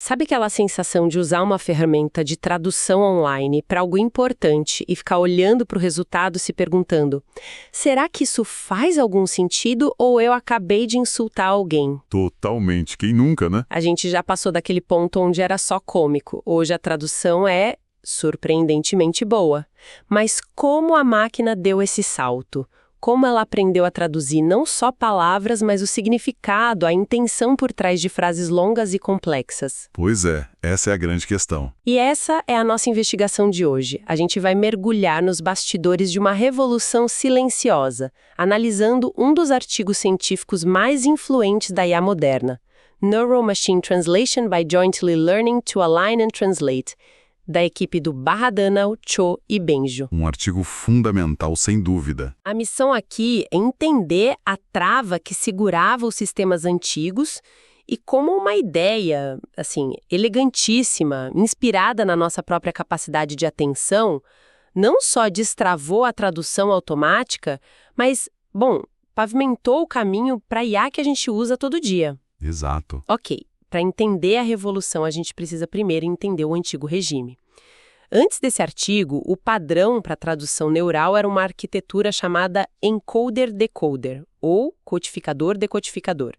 Sabe aquela sensação de usar uma ferramenta de tradução online para algo importante e ficar olhando para o resultado se perguntando: será que isso faz algum sentido ou eu acabei de insultar alguém? Totalmente. Quem nunca, né? A gente já passou daquele ponto onde era só cômico. Hoje a tradução é surpreendentemente boa. Mas como a máquina deu esse salto? Como ela aprendeu a traduzir não só palavras, mas o significado, a intenção por trás de frases longas e complexas? Pois é, essa é a grande questão. E essa é a nossa investigação de hoje. A gente vai mergulhar nos bastidores de uma revolução silenciosa, analisando um dos artigos científicos mais influentes da IA moderna, Neuro-Machine Translation by Jointly Learning to Align and Translate, da equipe do Barradanao, Cho e Benjo. Um artigo fundamental, sem dúvida. A missão aqui é entender a trava que segurava os sistemas antigos e como uma ideia, assim, elegantíssima, inspirada na nossa própria capacidade de atenção, não só destravou a tradução automática, mas, bom, pavimentou o caminho para a IA que a gente usa todo dia. Exato. Ok. Para entender a revolução, a gente precisa primeiro entender o antigo regime. Antes desse artigo, o padrão para tradução neural era uma arquitetura chamada encoder-decoder, ou codificador-decodificador.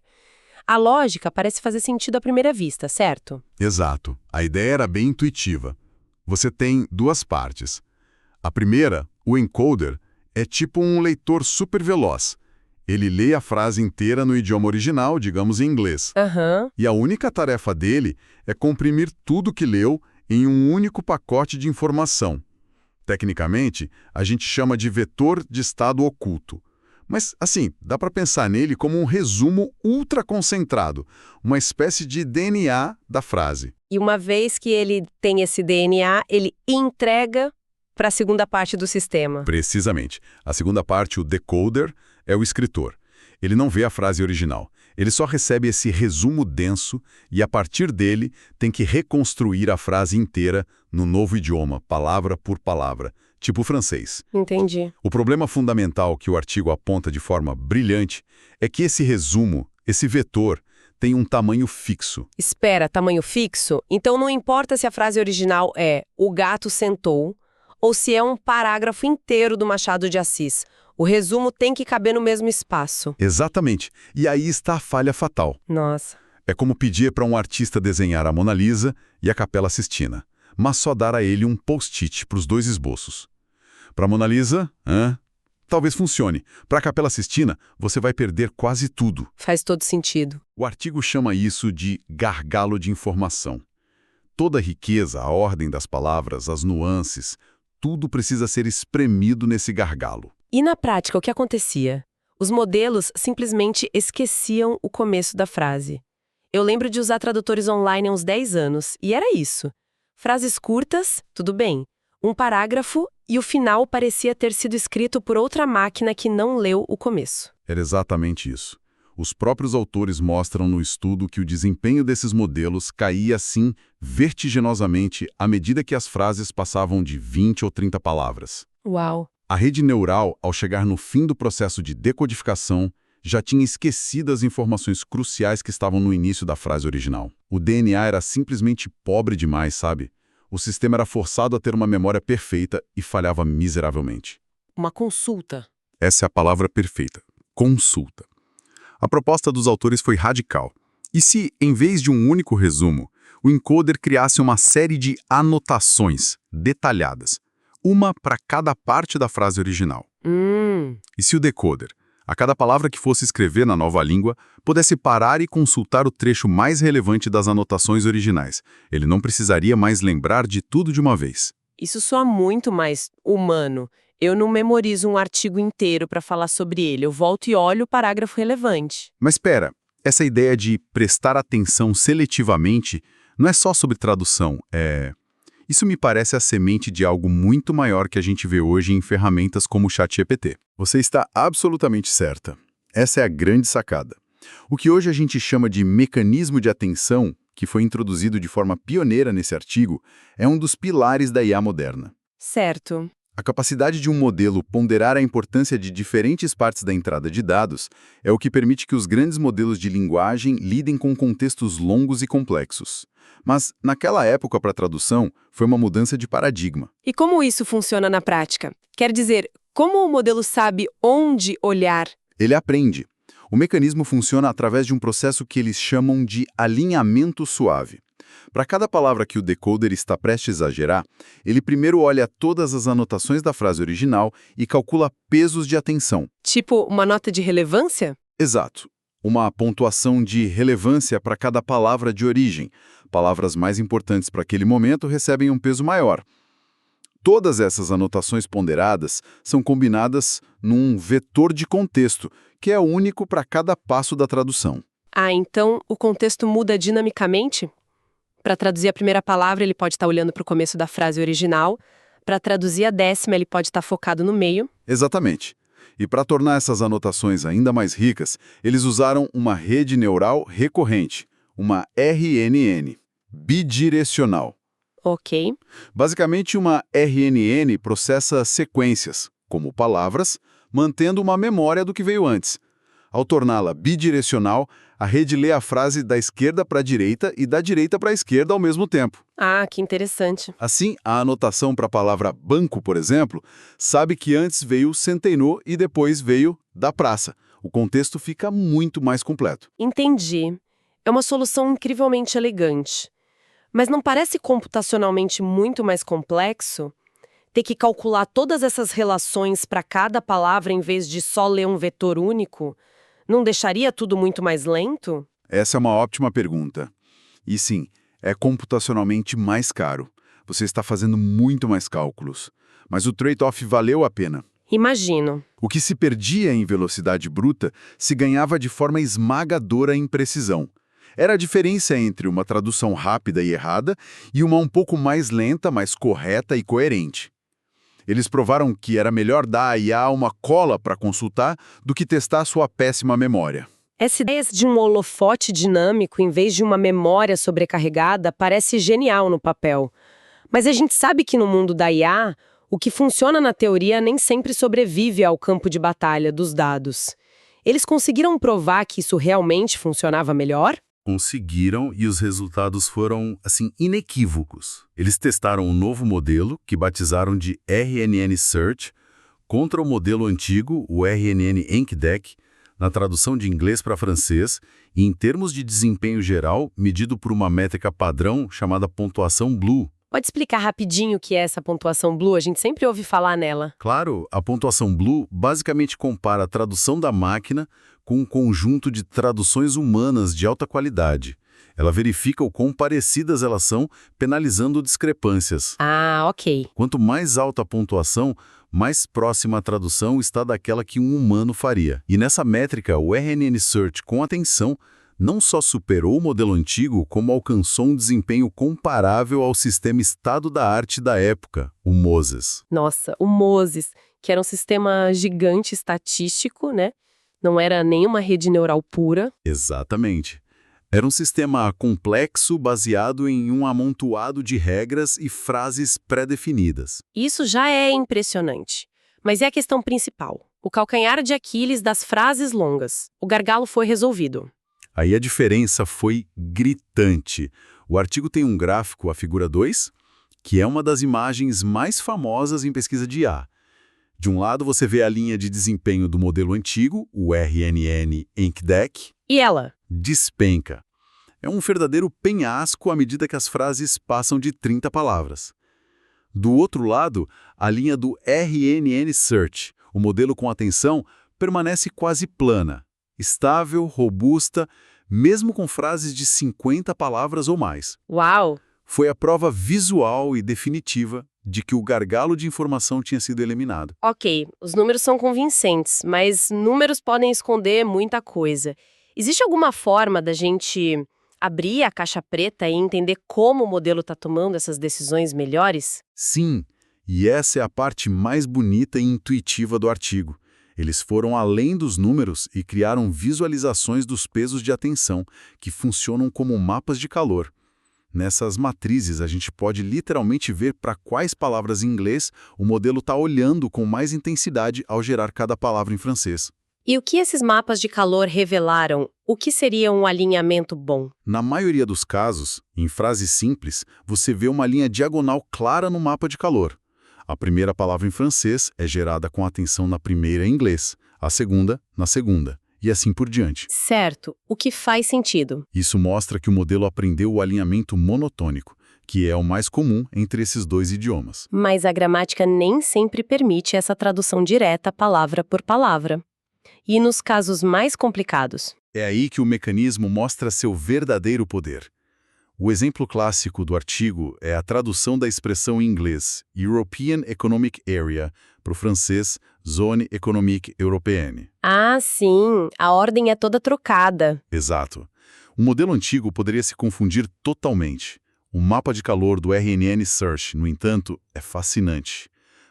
A lógica parece fazer sentido à primeira vista, certo? Exato. A ideia era bem intuitiva. Você tem duas partes. A primeira, o encoder, é tipo um leitor super veloz. Ele lê a frase inteira no idioma original, digamos em inglês. E a única tarefa dele é comprimir tudo que leu em um único pacote de informação. Tecnicamente, a gente chama de vetor de estado oculto. Mas, assim, dá para pensar nele como um resumo ultraconcentrado, uma espécie de DNA da frase. E uma vez que ele tem esse DNA, ele entrega para a segunda parte do sistema. Precisamente. A segunda parte, o decoder, é o escritor. Ele não vê a frase original. Ele só recebe esse resumo denso e, a partir dele, tem que reconstruir a frase inteira no novo idioma, palavra por palavra, tipo francês. Entendi. O problema fundamental que o artigo aponta de forma brilhante é que esse resumo, esse vetor, tem um tamanho fixo. Espera, tamanho fixo? Então não importa se a frase original é "o gato sentou" ou se é um parágrafo inteiro do Machado de Assis. O resumo tem que caber no mesmo espaço. Exatamente. E aí está a falha fatal. Nossa. É como pedir para um artista desenhar a Mona Lisa e a Capela Sistina, mas só dar a ele um post-it para os dois esboços. Para a Mona Lisa, talvez funcione. Para a Capela Sistina, você vai perder quase tudo. Faz todo sentido. O artigo chama isso de gargalo de informação. Toda a riqueza, a ordem das palavras, as nuances, tudo precisa ser espremido nesse gargalo. E na prática, o que acontecia? Os modelos simplesmente esqueciam o começo da frase. Eu lembro de usar tradutores online há uns 10 anos, e era isso. Frases curtas, tudo bem. Um parágrafo, e o final parecia ter sido escrito por outra máquina que não leu o começo. Era exatamente isso. Os próprios autores mostram no estudo que o desempenho desses modelos caía, assim, vertiginosamente à medida que as frases passavam de 20 ou 30 palavras. Uau! A rede neural, ao chegar no fim do processo de decodificação, já tinha esquecido as informações cruciais que estavam no início da frase original. O DNA era simplesmente pobre demais, sabe? O sistema era forçado a ter uma memória perfeita e falhava miseravelmente. Uma consulta. Essa é a palavra perfeita. Consulta. A proposta dos autores foi radical. E se, em vez de um único resumo, o encoder criasse uma série de anotações detalhadas, uma para cada parte da frase original? E se o decoder, a cada palavra que fosse escrever na nova língua, pudesse parar e consultar o trecho mais relevante das anotações originais? Ele não precisaria mais lembrar de tudo de uma vez. Isso soa muito mais humano. Eu não memorizo um artigo inteiro para falar sobre ele. Eu volto e olho o parágrafo relevante. Mas espera, essa ideia de prestar atenção seletivamente não é só sobre tradução, Isso me parece a semente de algo muito maior que a gente vê hoje em ferramentas como o ChatGPT. Você está absolutamente certa. Essa é a grande sacada. O que hoje a gente chama de mecanismo de atenção, que foi introduzido de forma pioneira nesse artigo, é um dos pilares da IA moderna. Certo. A capacidade de um modelo ponderar a importância de diferentes partes da entrada de dados é o que permite que os grandes modelos de linguagem lidem com contextos longos e complexos. Mas, naquela época, para a tradução, foi uma mudança de paradigma. E como isso funciona na prática? Quer dizer, como o modelo sabe onde olhar? Ele aprende. O mecanismo funciona através de um processo que eles chamam de alinhamento suave. Para cada palavra que o decoder está prestes a gerar, ele primeiro olha todas as anotações da frase original e calcula pesos de atenção. Tipo uma nota de relevância? Exato. Uma pontuação de relevância para cada palavra de origem. Palavras mais importantes para aquele momento recebem um peso maior. Todas essas anotações ponderadas são combinadas num vetor de contexto, que é único para cada passo da tradução. Ah, então o contexto muda dinamicamente? Para traduzir a primeira palavra, ele pode estar olhando para o começo da frase original. Para traduzir a 10ª, ele pode estar focado no meio. Exatamente. E para tornar essas anotações ainda mais ricas, eles usaram uma rede neural recorrente, uma RNN, bidirecional. Ok. Basicamente, uma RNN processa sequências, como palavras, mantendo uma memória do que veio antes. Ao torná-la bidirecional, a rede lê a frase da esquerda para a direita e da direita para a esquerda ao mesmo tempo. Ah, que interessante. Assim, a anotação para a palavra banco, por exemplo, sabe que antes veio Centenou e depois veio da praça. O contexto fica muito mais completo. Entendi. É uma solução incrivelmente elegante. Mas não parece computacionalmente muito mais complexo? Ter que calcular todas essas relações para cada palavra em vez de só ler um vetor único? Não deixaria tudo muito mais lento? Essa é uma ótima pergunta. E sim, é computacionalmente mais caro. Você está fazendo muito mais cálculos. Mas o trade-off valeu a pena. Imagino. O que se perdia em velocidade bruta se ganhava de forma esmagadora em precisão. Era a diferença entre uma tradução rápida e errada e uma um pouco mais lenta, mais correta e coerente. Eles provaram que era melhor dar à IA uma cola para consultar do que testar sua péssima memória. Essa ideia de um holofote dinâmico em vez de uma memória sobrecarregada parece genial no papel. Mas a gente sabe que no mundo da IA, o que funciona na teoria nem sempre sobrevive ao campo de batalha dos dados. Eles conseguiram provar que isso realmente funcionava melhor? Conseguiram e os resultados foram, inequívocos. Eles testaram um novo modelo, que batizaram de RNN Search, contra o modelo antigo, o RNN EncDec, na tradução de inglês para francês, e em termos de desempenho geral, medido por uma métrica padrão chamada pontuação Blue. Pode explicar rapidinho o que é essa pontuação Blue? A gente sempre ouve falar nela. Claro, a pontuação Blue basicamente compara a tradução da máquina com um conjunto de traduções humanas de alta qualidade. Ela verifica o quão parecidas elas são, penalizando discrepâncias. Ah, ok. Quanto mais alta a pontuação, mais próxima a tradução está daquela que um humano faria. E nessa métrica, o RNN Search, com atenção, não só superou o modelo antigo, como alcançou um desempenho comparável ao sistema estado-da-arte da época, o Moses. Nossa, o Moses, que era um sistema gigante estatístico, né? Não era nenhuma rede neural pura. Exatamente. Era um sistema complexo baseado em um amontoado de regras e frases pré-definidas. Isso já é impressionante. Mas é a questão principal. O calcanhar de Aquiles das frases longas. O gargalo foi resolvido. Aí a diferença foi gritante. O artigo tem um gráfico, a figura 2, que é uma das imagens mais famosas em pesquisa de IA. De um lado você vê a linha de desempenho do modelo antigo, o RNN EncDec. E ela? Despenca. É um verdadeiro penhasco à medida que as frases passam de 30 palavras. Do outro lado, a linha do RNN Search, o modelo com atenção, permanece quase plana, estável, robusta, mesmo com frases de 50 palavras ou mais. Uau! Foi a prova visual e definitiva de que o gargalo de informação tinha sido eliminado. Ok, os números são convincentes, mas números podem esconder muita coisa. Existe alguma forma da gente abrir a caixa preta e entender como o modelo está tomando essas decisões melhores? Sim, e essa é a parte mais bonita e intuitiva do artigo. Eles foram além dos números e criaram visualizações dos pesos de atenção, que funcionam como mapas de calor. Nessas matrizes, a gente pode literalmente ver para quais palavras em inglês o modelo está olhando com mais intensidade ao gerar cada palavra em francês. E o que esses mapas de calor revelaram? O que seria um alinhamento bom? Na maioria dos casos, em frases simples, você vê uma linha diagonal clara no mapa de calor. A primeira palavra em francês é gerada com atenção na primeira em inglês, a segunda na segunda, e assim por diante. Certo, o que faz sentido. Isso mostra que o modelo aprendeu o alinhamento monotônico, que é o mais comum entre esses dois idiomas. Mas a gramática nem sempre permite essa tradução direta palavra por palavra. E nos casos mais complicados? É aí que o mecanismo mostra seu verdadeiro poder. O exemplo clássico do artigo é a tradução da expressão em inglês European Economic Area para o francês Zone Économique Européenne. Ah, sim, a ordem é toda trocada. Exato. O modelo antigo poderia se confundir totalmente. O mapa de calor do RNN Search, no entanto, é fascinante.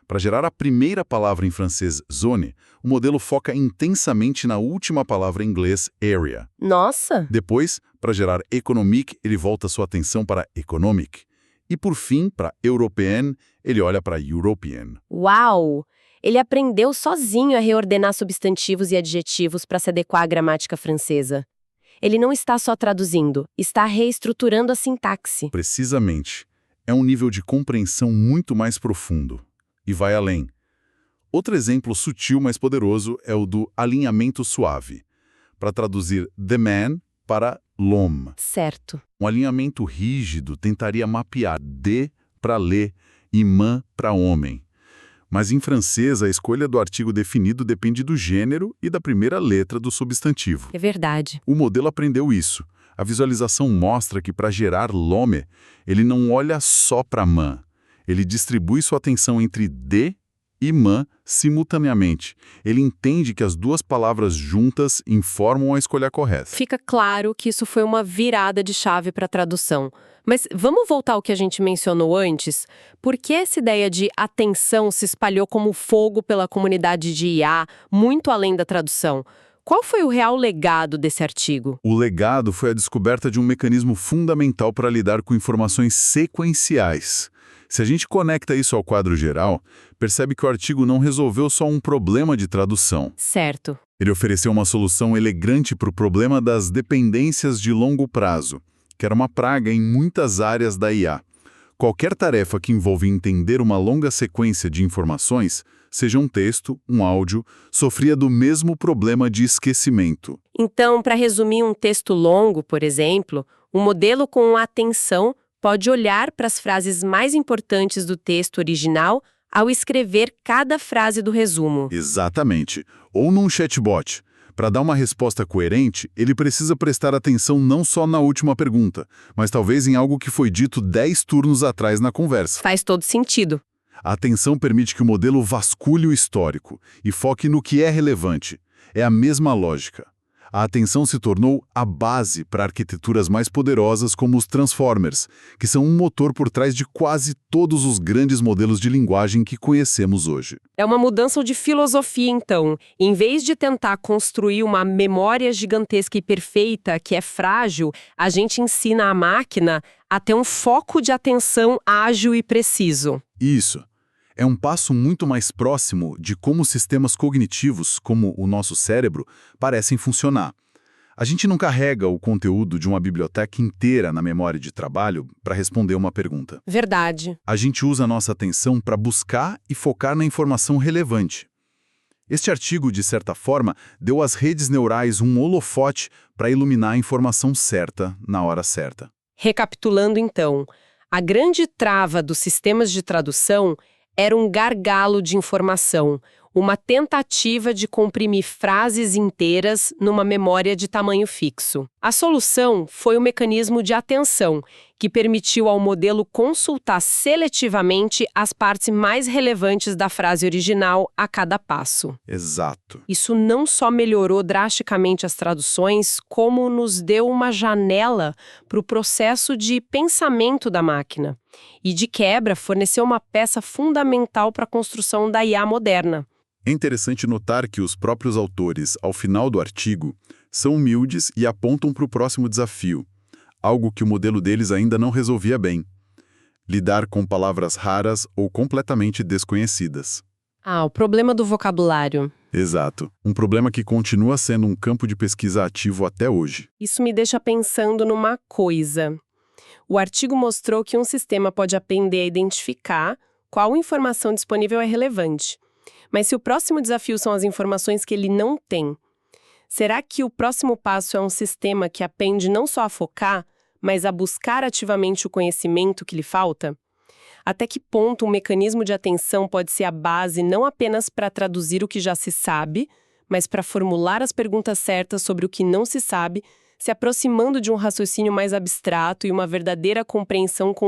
Para gerar a primeira palavra em francês, zone, o modelo foca intensamente na última palavra em inglês, area. Nossa! Depois, para gerar economic, ele volta sua atenção para economic. E por fim, para European, ele olha para European. Uau! Ele aprendeu sozinho a reordenar substantivos e adjetivos para se adequar à gramática francesa. Ele não está só traduzindo, está reestruturando a sintaxe. Precisamente. É um nível de compreensão muito mais profundo. E vai além. Outro exemplo sutil, mas poderoso, é o do alinhamento suave, para traduzir the man para l'homme. Certo. Um alinhamento rígido tentaria mapear de para lê e man para homem. Mas em francês, a escolha do artigo definido depende do gênero e da primeira letra do substantivo. É verdade. O modelo aprendeu isso. A visualização mostra que para gerar l'homme, ele não olha só para man. Ele distribui sua atenção entre de e man simultaneamente. Ele entende que as duas palavras juntas informam a escolha correta. Fica claro que isso foi uma virada de chave para a tradução. Mas vamos voltar ao que a gente mencionou antes? Por que essa ideia de atenção se espalhou como fogo pela comunidade de IA, muito além da tradução? Qual foi o real legado desse artigo? O legado foi a descoberta de um mecanismo fundamental para lidar com informações sequenciais. Se a gente conecta isso ao quadro geral, percebe que o artigo não resolveu só um problema de tradução. Certo. Ele ofereceu uma solução elegante para o problema das dependências de longo prazo, que era uma praga em muitas áreas da IA. Qualquer tarefa que envolve entender uma longa sequência de informações, seja um texto, um áudio, sofria do mesmo problema de esquecimento. Então, para resumir um texto longo, por exemplo, um modelo com atenção pode olhar para as frases mais importantes do texto original ao escrever cada frase do resumo. Exatamente. Ou num chatbot. Para dar uma resposta coerente, ele precisa prestar atenção não só na última pergunta, mas talvez em algo que foi dito 10 turnos atrás na conversa. Faz todo sentido. A atenção permite que o modelo vasculhe o histórico e foque no que é relevante. É a mesma lógica. A atenção se tornou a base para arquiteturas mais poderosas como os Transformers, que são um motor por trás de quase todos os grandes modelos de linguagem que conhecemos hoje. É uma mudança de filosofia, então. Em vez de tentar construir uma memória gigantesca e perfeita, que é frágil, a gente ensina a máquina a ter um foco de atenção ágil e preciso. Isso. É um passo muito mais próximo de como sistemas cognitivos, como o nosso cérebro, parecem funcionar. A gente não carrega o conteúdo de uma biblioteca inteira na memória de trabalho para responder uma pergunta. Verdade. A gente usa a nossa atenção para buscar e focar na informação relevante. Este artigo, de certa forma, deu às redes neurais um holofote para iluminar a informação certa na hora certa. Recapitulando, então, a grande trava dos sistemas de tradução era um gargalo de informação, uma tentativa de comprimir frases inteiras numa memória de tamanho fixo. A solução foi o mecanismo de atenção, que permitiu ao modelo consultar seletivamente as partes mais relevantes da frase original a cada passo. Exato. Isso não só melhorou drasticamente as traduções, como nos deu uma janela para o processo de pensamento da máquina. E, de quebra, forneceu uma peça fundamental para a construção da IA moderna. É interessante notar que os próprios autores, ao final do artigo, são humildes e apontam para o próximo desafio: algo que o modelo deles ainda não resolvia bem: lidar com palavras raras ou completamente desconhecidas. Ah, o problema do vocabulário. Exato. Um problema que continua sendo um campo de pesquisa ativo até hoje. Isso me deixa pensando numa coisa. O artigo mostrou que um sistema pode aprender a identificar qual informação disponível é relevante. Mas se o próximo desafio são as informações que ele não tem, será que o próximo passo é um sistema que aprende não só a focar, mas a buscar ativamente o conhecimento que lhe falta? Até que ponto um mecanismo de atenção pode ser a base não apenas para traduzir o que já se sabe, mas para formular as perguntas certas sobre o que não se sabe, se aproximando de um raciocínio mais abstrato e uma verdadeira compreensão